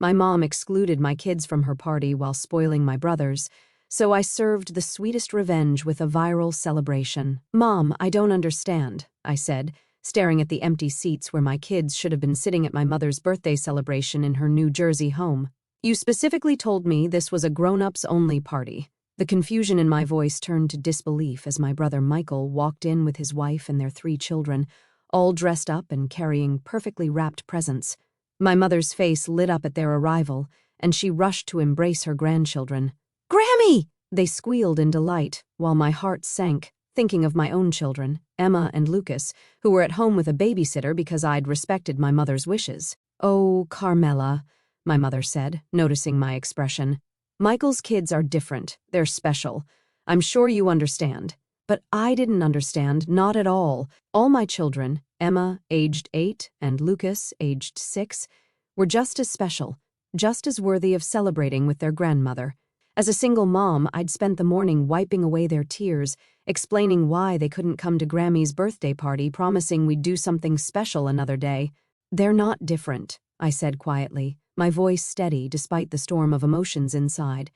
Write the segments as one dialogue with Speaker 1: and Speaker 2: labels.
Speaker 1: My mom excluded my kids from her party while spoiling my brothers, so I served the sweetest revenge with a viral celebration. "Mom, I don't understand," I said, staring at the empty seats where my kids should have been sitting at my mother's birthday celebration in her New Jersey home. "You specifically told me this was a grown-ups-only party." The confusion in my voice turned to disbelief as my brother Michael walked in with his wife and their 3 children, all dressed up and carrying perfectly wrapped presents. My mother's face lit up at their arrival, and she rushed to embrace her grandchildren. "Grammy!" they squealed in delight, while my heart sank, thinking of my own children, Emma and Lucas, who were at home with a babysitter because I'd respected my mother's wishes. "Oh, Carmela," my mother said, noticing my expression. "Michael's kids are different. They're special. I'm sure you understand." But I didn't understand, not at all. All my children, Emma, aged 8, and Lucas, aged 6, were just as special, just as worthy of celebrating with their grandmother. As a single mom, I'd spent the morning wiping away their tears, explaining why they couldn't come to Grammy's birthday party, promising we'd do something special another day. "They're not different," I said quietly, my voice steady despite the storm of emotions inside.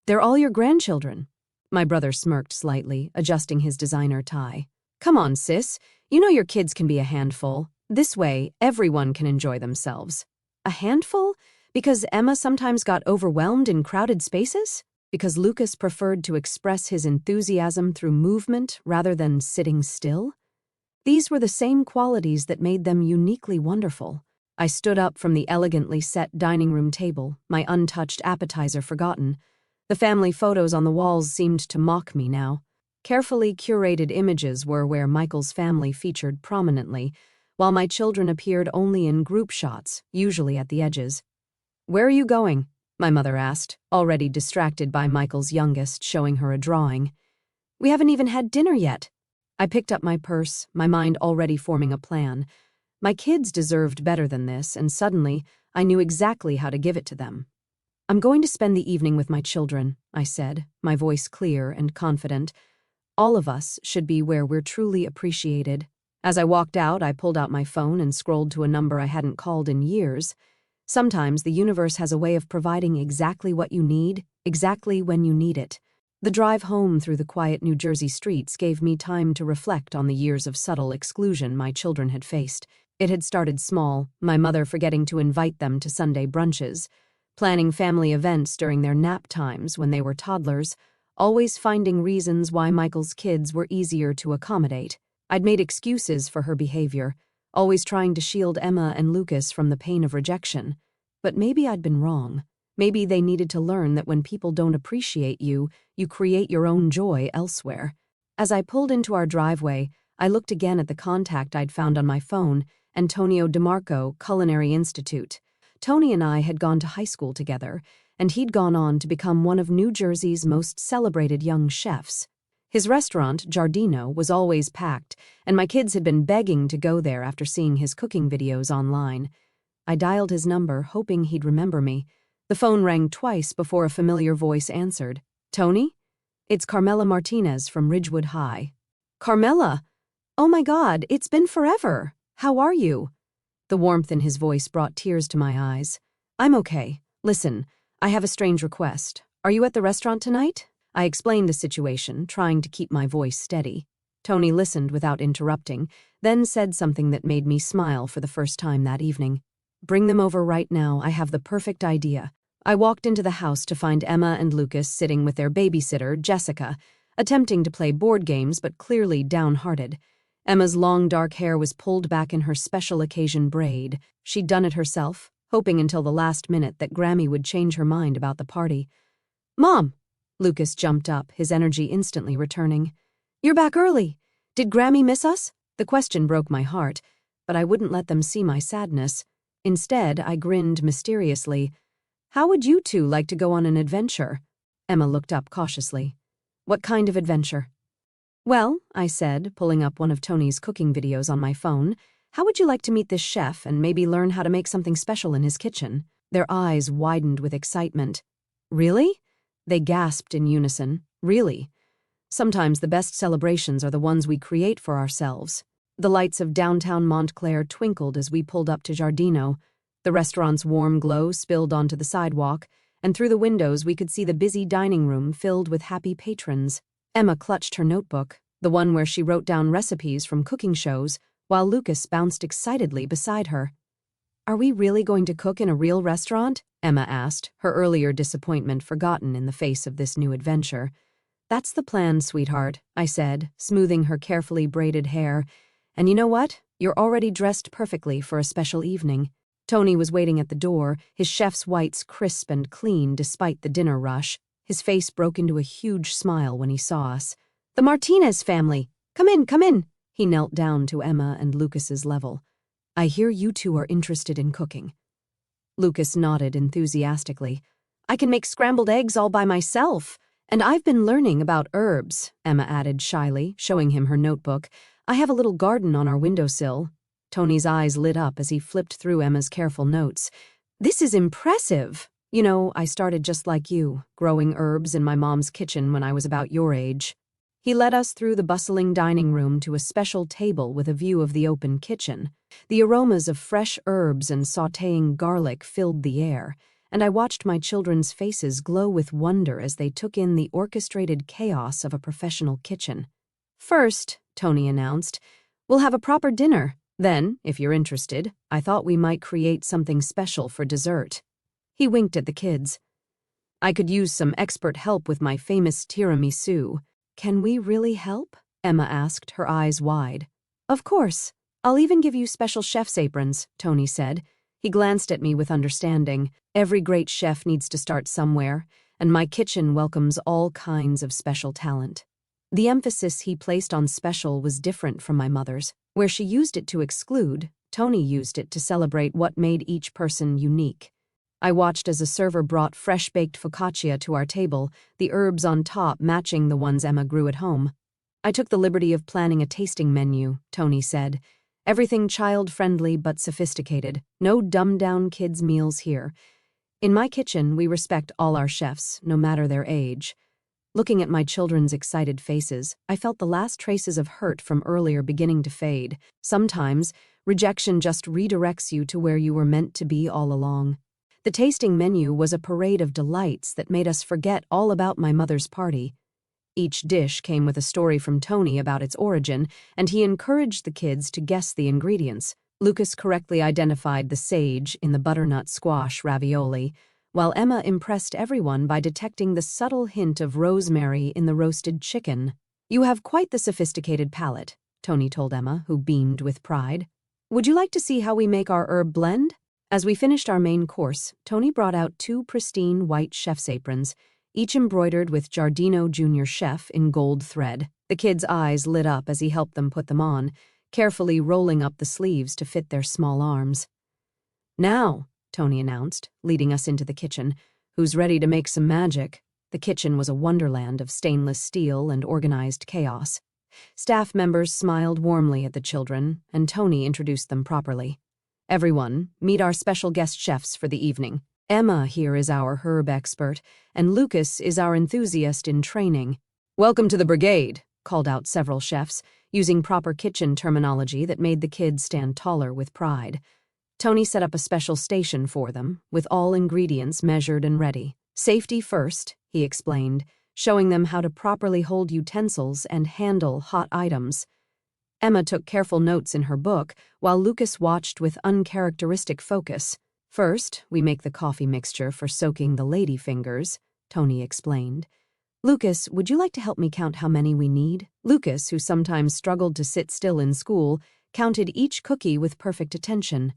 Speaker 1: "They're all your grandchildren." My brother smirked slightly, adjusting his designer tie. "Come on, sis. You know your kids can be a handful. This way, everyone can enjoy themselves." "A handful? Because Emma sometimes got overwhelmed in crowded spaces? Because Lucas preferred to express his enthusiasm through movement rather than sitting still?" These were the same qualities that made them uniquely wonderful. I stood up from the elegantly set dining room table, my untouched appetizer forgotten. The family photos on the walls seemed to mock me now. Carefully curated images were where Michael's family featured prominently, while my children appeared only in group shots, usually at the edges. "Where are you going?" my mother asked, already distracted by Michael's youngest showing her a drawing. "We haven't even had dinner yet." I picked up my purse, my mind already forming a plan. My kids deserved better than this, and suddenly I knew exactly how to give it to them. "I'm going to spend the evening with my children," I said, my voice clear and confident. "All of us should be where we're truly appreciated." As I walked out, I pulled out my phone and scrolled to a number I hadn't called in years. Sometimes the universe has a way of providing exactly what you need, exactly when you need it. The drive home through the quiet New Jersey streets gave me time to reflect on the years of subtle exclusion my children had faced. It had started small, my mother forgetting to invite them to Sunday brunches, planning family events during their nap times when they were toddlers, always finding reasons why Michael's kids were easier to accommodate. I'd made excuses for her behavior, always trying to shield Emma and Lucas from the pain of rejection. But maybe I'd been wrong. Maybe they needed to learn that when people don't appreciate you, you create your own joy elsewhere. As I pulled into our driveway, I looked again at the contact I'd found on my phone, Antonio DeMarco, Culinary Institute. Tony and I had gone to high school together, and he'd gone on to become one of New Jersey's most celebrated young chefs. His restaurant, Giardino, was always packed, and my kids had been begging to go there after seeing his cooking videos online. I dialed his number, hoping he'd remember me. The phone rang twice before a familiar voice answered. "Tony? It's Carmela Martinez from Ridgewood High." "Carmela? Oh my God, it's been forever. How are you?" The warmth in his voice brought tears to my eyes. "I'm okay. Listen, I have a strange request. Are you at the restaurant tonight?" I explained the situation, trying to keep my voice steady. Tony listened without interrupting, then said something that made me smile for the first time that evening. "Bring them over right now. I have the perfect idea." I walked into the house to find Emma and Lucas sitting with their babysitter, Jessica, attempting to play board games but clearly downhearted. Emma's long dark hair was pulled back in her special occasion braid. She'd done it herself, hoping until the last minute that Grammy would change her mind about the party. "Mom!" Lucas jumped up, his energy instantly returning. "You're back early. Did Grammy miss us?" The question broke my heart, but I wouldn't let them see my sadness. Instead, I grinned mysteriously. "How would you two like to go on an adventure?" Emma looked up cautiously. "What kind of adventure?" "Well," I said, pulling up one of Tony's cooking videos on my phone, "how would you like to meet this chef and maybe learn how to make something special in his kitchen?" Their eyes widened with excitement. "Really?" They gasped in unison. "Really?" Sometimes the best celebrations are the ones we create for ourselves. The lights of downtown Montclair twinkled as we pulled up to Giardino. The restaurant's warm glow spilled onto the sidewalk, and through the windows we could see the busy dining room filled with happy patrons. Emma clutched her notebook, the one where she wrote down recipes from cooking shows, while Lucas bounced excitedly beside her. "Are we really going to cook in a real restaurant?" Emma asked, her earlier disappointment forgotten in the face of this new adventure. "That's the plan, sweetheart," I said, smoothing her carefully braided hair. "And you know what? You're already dressed perfectly for a special evening." Tony was waiting at the door, his chef's whites crisp and clean despite the dinner rush. His face broke into a huge smile when he saw us. "The Martinez family! Come in, come in!" He knelt down to Emma and Lucas's level. "I hear you two are interested in cooking." Lucas nodded enthusiastically. "I can make scrambled eggs all by myself. And I've been learning about herbs," Emma added shyly, showing him her notebook. "I have a little garden on our windowsill." Tony's eyes lit up as he flipped through Emma's careful notes. "This is impressive. You know, I started just like you, growing herbs in my mom's kitchen when I was about your age." He led us through the bustling dining room to a special table with a view of the open kitchen. The aromas of fresh herbs and sautéing garlic filled the air, and I watched my children's faces glow with wonder as they took in the orchestrated chaos of a professional kitchen. "First," Tony announced, "we'll have a proper dinner. Then, if you're interested, I thought we might create something special for dessert." He winked at the kids. "I could use some expert help with my famous tiramisu." "Can we really help?" Emma asked, her eyes wide. "Of course. I'll even give you special chef's aprons," Tony said. He glanced at me with understanding. Every great chef needs to start somewhere, and my kitchen welcomes all kinds of special talent. The emphasis he placed on special was different from my mother's. Where she used it to exclude, Tony used it to celebrate what made each person unique. I watched as a server brought fresh-baked focaccia to our table, the herbs on top matching the ones Emma grew at home. "I took the liberty of planning a tasting menu," Tony said. "Everything child-friendly but sophisticated. No dumbed-down kids' meals here. In my kitchen, we respect all our chefs, no matter their age." Looking at my children's excited faces, I felt the last traces of hurt from earlier beginning to fade. Sometimes, rejection just redirects you to where you were meant to be all along. The tasting menu was a parade of delights that made us forget all about my mother's party. Each dish came with a story from Tony about its origin, and he encouraged the kids to guess the ingredients. Lucas correctly identified the sage in the butternut squash ravioli, while Emma impressed everyone by detecting the subtle hint of rosemary in the roasted chicken. "You have quite the sophisticated palate," Tony told Emma, who beamed with pride. "Would you like to see how we make our herb blend?" As we finished our main course, Tony brought out 2 pristine white chef's aprons, each embroidered with Giardino Junior Chef in gold thread. The kids' eyes lit up as he helped them put them on, carefully rolling up the sleeves to fit their small arms. "Now," Tony announced, leading us into the kitchen, "who's ready to make some magic?" The kitchen was a wonderland of stainless steel and organized chaos. Staff members smiled warmly at the children, and Tony introduced them properly. "Everyone, meet our special guest chefs for the evening. Emma here is our herb expert, and Lucas is our enthusiast in training." "Welcome to the brigade," called out several chefs, using proper kitchen terminology that made the kids stand taller with pride. Tony set up a special station for them, with all ingredients measured and ready. "Safety first," he explained, showing them how to properly hold utensils and handle hot items. Emma took careful notes in her book, while Lucas watched with uncharacteristic focus. "First, we make the coffee mixture for soaking the lady fingers," Tony explained. "Lucas, would you like to help me count how many we need?" Lucas, who sometimes struggled to sit still in school, counted each cookie with perfect attention.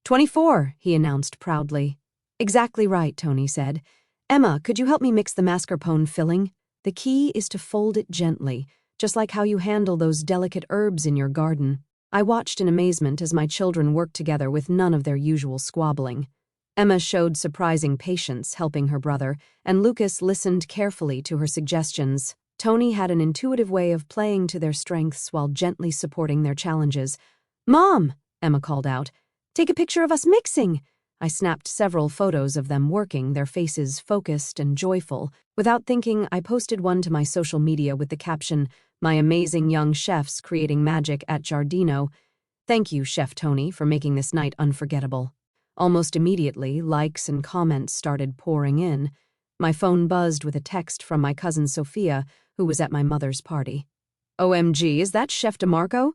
Speaker 1: 24, he announced proudly. "Exactly right," Tony said. "Emma, could you help me mix the mascarpone filling? The key is to fold it gently, just like how you handle those delicate herbs in your garden." I watched in amazement as my children worked together with none of their usual squabbling. Emma showed surprising patience helping her brother, and Lucas listened carefully to her suggestions. Tony had an intuitive way of playing to their strengths while gently supporting their challenges. "Mom," Emma called out, "take a picture of us mixing." I snapped several photos of them working, their faces focused and joyful. Without thinking, I posted one to my social media with the caption, "My amazing young chefs creating magic at Giardino. Thank you, Chef Tony, for making this night unforgettable." Almost immediately, likes and comments started pouring in. My phone buzzed with a text from my cousin Sophia, who was at my mother's party. "OMG, is that Chef DeMarco?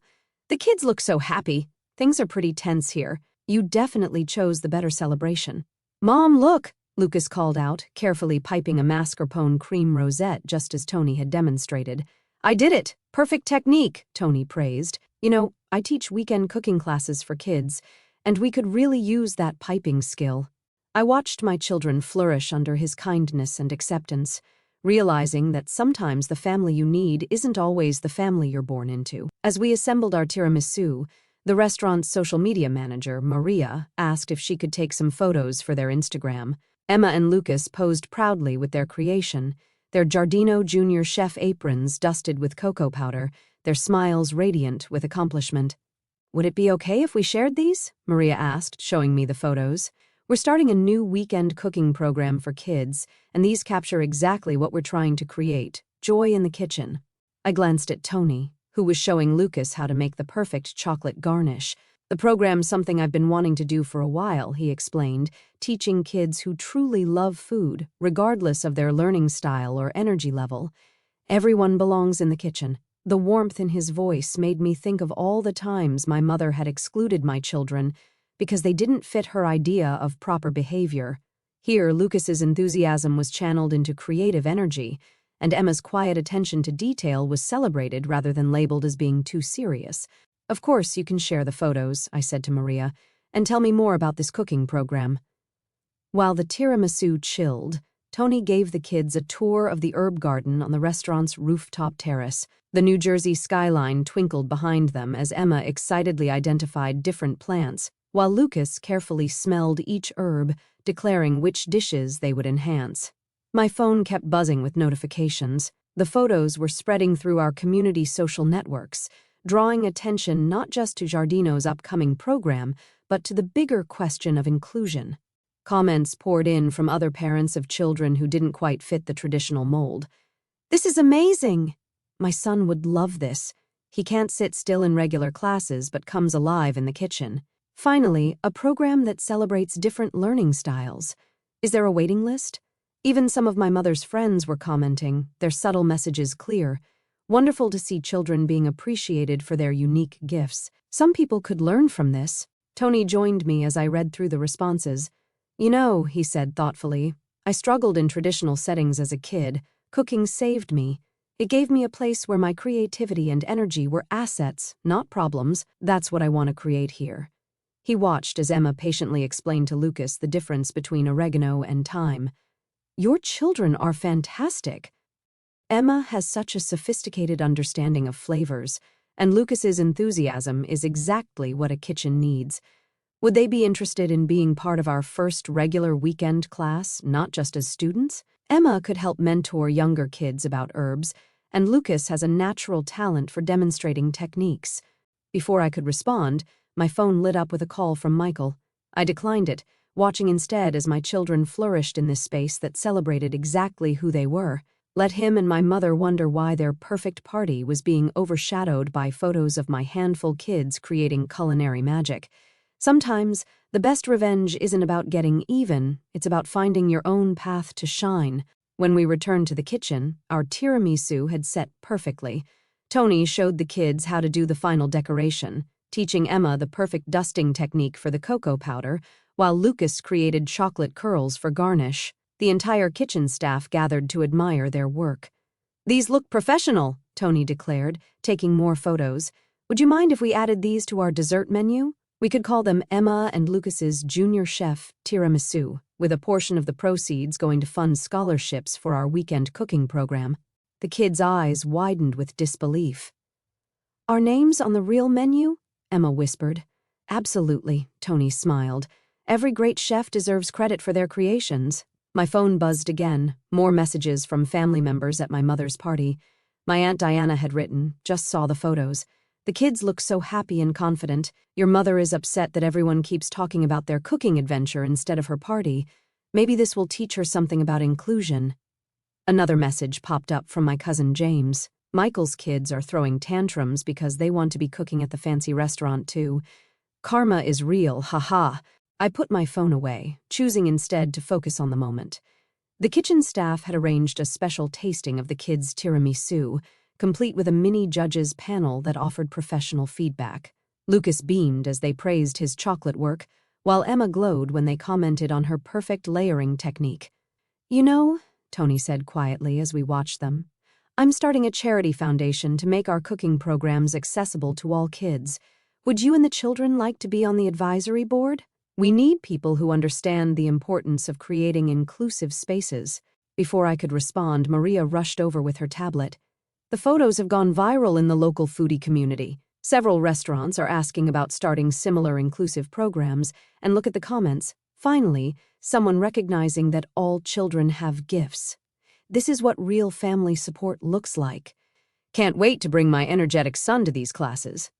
Speaker 1: The kids look so happy. Things are pretty tense here. You definitely chose the better celebration." "Mom, look!" Lucas called out, carefully piping a mascarpone cream rosette just as Tony had demonstrated. "I did it! Perfect technique," Tony praised. "You know, I teach weekend cooking classes for kids, and we could really use that piping skill." I watched my children flourish under his kindness and acceptance, realizing that sometimes the family you need isn't always the family you're born into. As we assembled our tiramisu, the restaurant's social media manager, Maria, asked if she could take some photos for their Instagram. Emma and Lucas posed proudly with their creation, their Giardino Junior chef aprons dusted with cocoa powder, their smiles radiant with accomplishment. "Would it be okay if we shared these?" Maria asked, showing me the photos. "We're starting a new weekend cooking program for kids, and these capture exactly what we're trying to create, joy in the kitchen." I glanced at Tony, who was showing Lucas how to make the perfect chocolate garnish. "The program's something I've been wanting to do for a while," he explained, teaching kids who truly love food, regardless of their learning style or energy level. "Everyone belongs in the kitchen." The warmth in his voice made me think of all the times my mother had excluded my children because they didn't fit her idea of proper behavior. Here, Lucas's enthusiasm was channeled into creative energy, and Emma's quiet attention to detail was celebrated rather than labeled as being too serious. "Of course, you can share the photos," I said to Maria, "and tell me more about this cooking program." While the tiramisu chilled, Tony gave the kids a tour of the herb garden on the restaurant's rooftop terrace. The New Jersey skyline twinkled behind them as Emma excitedly identified different plants, while Lucas carefully smelled each herb, declaring which dishes they would enhance. My phone kept buzzing with notifications. The photos were spreading through our community social networks, drawing attention not just to Giardino's upcoming program, but to the bigger question of inclusion. Comments poured in from other parents of children who didn't quite fit the traditional mold. "This is amazing! My son would love this. He can't sit still in regular classes but comes alive in the kitchen." Finally, a program that celebrates different learning styles. "Is there a waiting list?" Even some of my mother's friends were commenting, their subtle messages clear. Wonderful to see children being appreciated for their unique gifts. Some people could learn from this. Tony joined me as I read through the responses. "You know," he said thoughtfully, "I struggled in traditional settings as a kid. Cooking saved me. It gave me a place where my creativity and energy were assets, not problems. That's what I want to create here." He watched as Emma patiently explained to Lucas the difference between oregano and thyme. "Your children are fantastic." Emma has such a sophisticated understanding of flavors, and Lucas's enthusiasm is exactly what a kitchen needs. Would they be interested in being part of our first regular weekend class, not just as students? Emma could help mentor younger kids about herbs, and Lucas has a natural talent for demonstrating techniques. Before I could respond, my phone lit up with a call from Michael. I declined it, watching instead as my children flourished in this space that celebrated exactly who they were. Let him and my mother wonder why their perfect party was being overshadowed by photos of my handful kids creating culinary magic. Sometimes, the best revenge isn't about getting even, it's about finding your own path to shine. When we returned to the kitchen, our tiramisu had set perfectly. Tony showed the kids how to do the final decoration, teaching Emma the perfect dusting technique for the cocoa powder, while Lucas created chocolate curls for garnish. The entire kitchen staff gathered to admire their work. "These look professional," Tony declared, taking more photos. "Would you mind if we added these to our dessert menu? We could call them Emma and Lucas's Junior Chef Tiramisu, with a portion of the proceeds going to fund scholarships for our weekend cooking program." The kids' eyes widened with disbelief. "Our names on the real menu?" Emma whispered. "Absolutely," Tony smiled. "Every great chef deserves credit for their creations." My phone buzzed again, more messages from family members at my mother's party. My Aunt Diana had written, "Just saw the photos. The kids look so happy and confident. Your mother is upset that everyone keeps talking about their cooking adventure instead of her party. Maybe this will teach her something about inclusion." Another message popped up from my cousin James. "Michael's kids are throwing tantrums because they want to be cooking at the fancy restaurant too. Karma is real, haha." I put my phone away, choosing instead to focus on the moment. The kitchen staff had arranged a special tasting of the kids' tiramisu, complete with a mini judges panel that offered professional feedback. Lucas beamed as they praised his chocolate work, while Emma glowed when they commented on her perfect layering technique. "You know," Tony said quietly as we watched them, "I'm starting a charity foundation to make our cooking programs accessible to all kids. Would you and the children like to be on the advisory board? We need people who understand the importance of creating inclusive spaces." Before I could respond, Maria rushed over with her tablet. "The photos have gone viral in the local foodie community. Several restaurants are asking about starting similar inclusive programs, and look at the comments. Finally, someone recognizing that all children have gifts. This is what real family support looks like. Can't wait to bring my energetic son to these classes."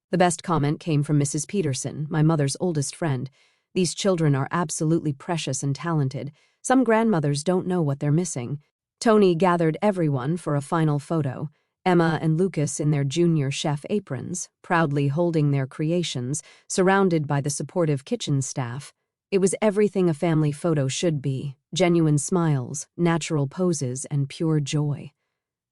Speaker 1: The best comment came from Mrs. Peterson, my mother's oldest friend. "These children are absolutely precious and talented. Some grandmothers don't know what they're missing." Tony gathered everyone for a final photo. Emma and Lucas in their junior chef aprons, proudly holding their creations, surrounded by the supportive kitchen staff. It was everything a family photo should be: genuine smiles, natural poses, and pure joy.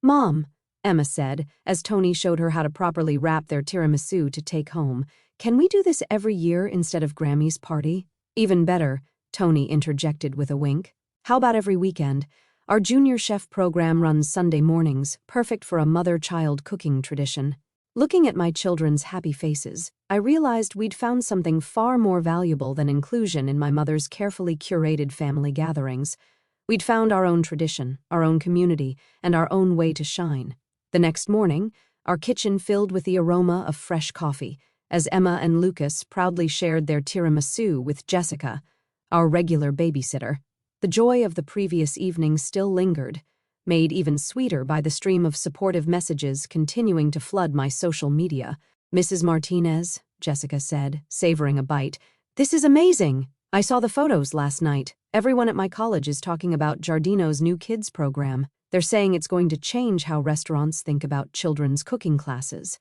Speaker 1: "Mom," Emma said, as Tony showed her how to properly wrap their tiramisu to take home, "can we do this every year instead of Grammy's party?" "Even better," Tony interjected with a wink. "How about every weekend? Our junior chef program runs Sunday mornings, perfect for a mother-child cooking tradition." Looking at my children's happy faces, I realized we'd found something far more valuable than inclusion in my mother's carefully curated family gatherings. We'd found our own tradition, our own community, and our own way to shine. The next morning, our kitchen filled with the aroma of fresh coffee, as Emma and Lucas proudly shared their tiramisu with Jessica, our regular babysitter. The joy of the previous evening still lingered, made even sweeter by the stream of supportive messages continuing to flood my social media. "Mrs. Martinez," Jessica said, savoring a bite, "this is amazing. I saw the photos last night. Everyone at my college is talking about Giardino's new kids program. They're saying it's going to change how restaurants think about children's cooking classes."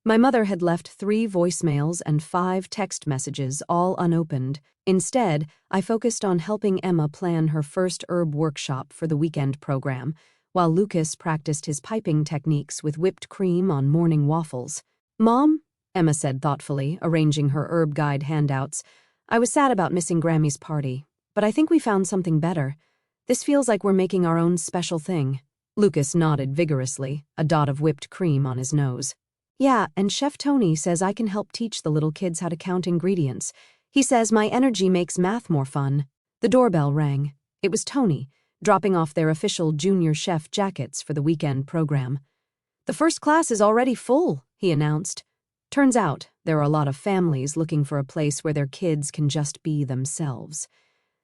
Speaker 1: My mother had left 3 voicemails and 5 text messages, all unopened. Instead, I focused on helping Emma plan her first herb workshop for the weekend program, while Lucas practiced his piping techniques with whipped cream on morning waffles. "Mom," Emma said thoughtfully, arranging her herb guide handouts, "I was sad about missing Grammy's party, but I think we found something better. This feels like we're making our own special thing." Lucas nodded vigorously, a dot of whipped cream on his nose. "Yeah, and Chef Tony says I can help teach the little kids how to count ingredients. He says my energy makes math more fun." The doorbell rang. It was Tony, dropping off their official junior chef jackets for the weekend program. "The first class is already full," he announced. Turns out, there are a lot of families looking for a place where their kids can just be themselves.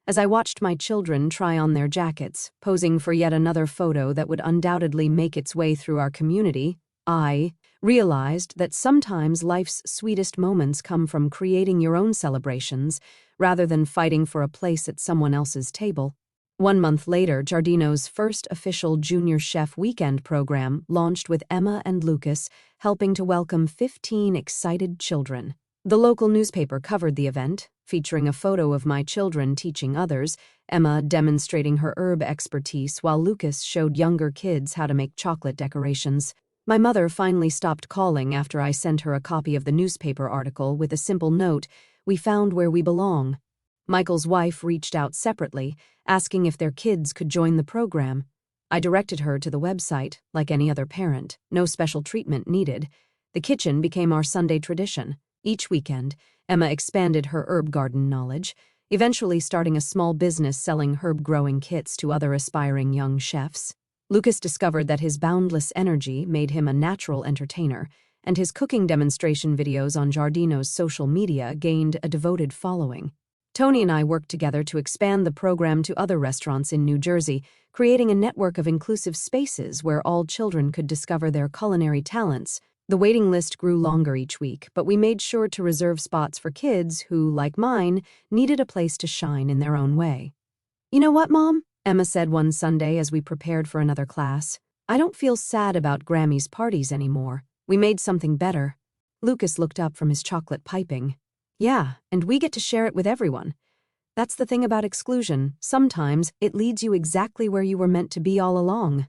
Speaker 1: As I watched my children try on their jackets, posing for yet another photo that would undoubtedly make its way through our community, I realized that sometimes life's sweetest moments come from creating your own celebrations rather than fighting for a place at someone else's table. 1 month later, Giardino's first official junior chef weekend program launched with Emma and Lucas helping to welcome 15 excited children. The local newspaper covered the event, featuring a photo of my children teaching others, Emma demonstrating her herb expertise while Lucas showed younger kids how to make chocolate decorations. My mother finally stopped calling after I sent her a copy of the newspaper article with a simple note, "We found where we belong." Michael's wife reached out separately, asking if their kids could join the program. I directed her to the website, like any other parent, no special treatment needed. The kitchen became our Sunday tradition. Each weekend, Emma expanded her herb garden knowledge, eventually starting a small business selling herb-growing kits to other aspiring young chefs. Lucas discovered that his boundless energy made him a natural entertainer, and his cooking demonstration videos on Giardino's social media gained a devoted following. Tony and I worked together to expand the program to other restaurants in New Jersey, creating a network of inclusive spaces where all children could discover their culinary talents. The waiting list grew longer each week, but we made sure to reserve spots for kids who, like mine, needed a place to shine in their own way. "You know what, Mom?" Emma said one Sunday as we prepared for another class. "I don't feel sad about Grammy's parties anymore. We made something better." Lucas looked up from his chocolate piping. Yeah, and we get to share it with everyone. That's the thing about exclusion. Sometimes it leads you exactly where you were meant to be all along.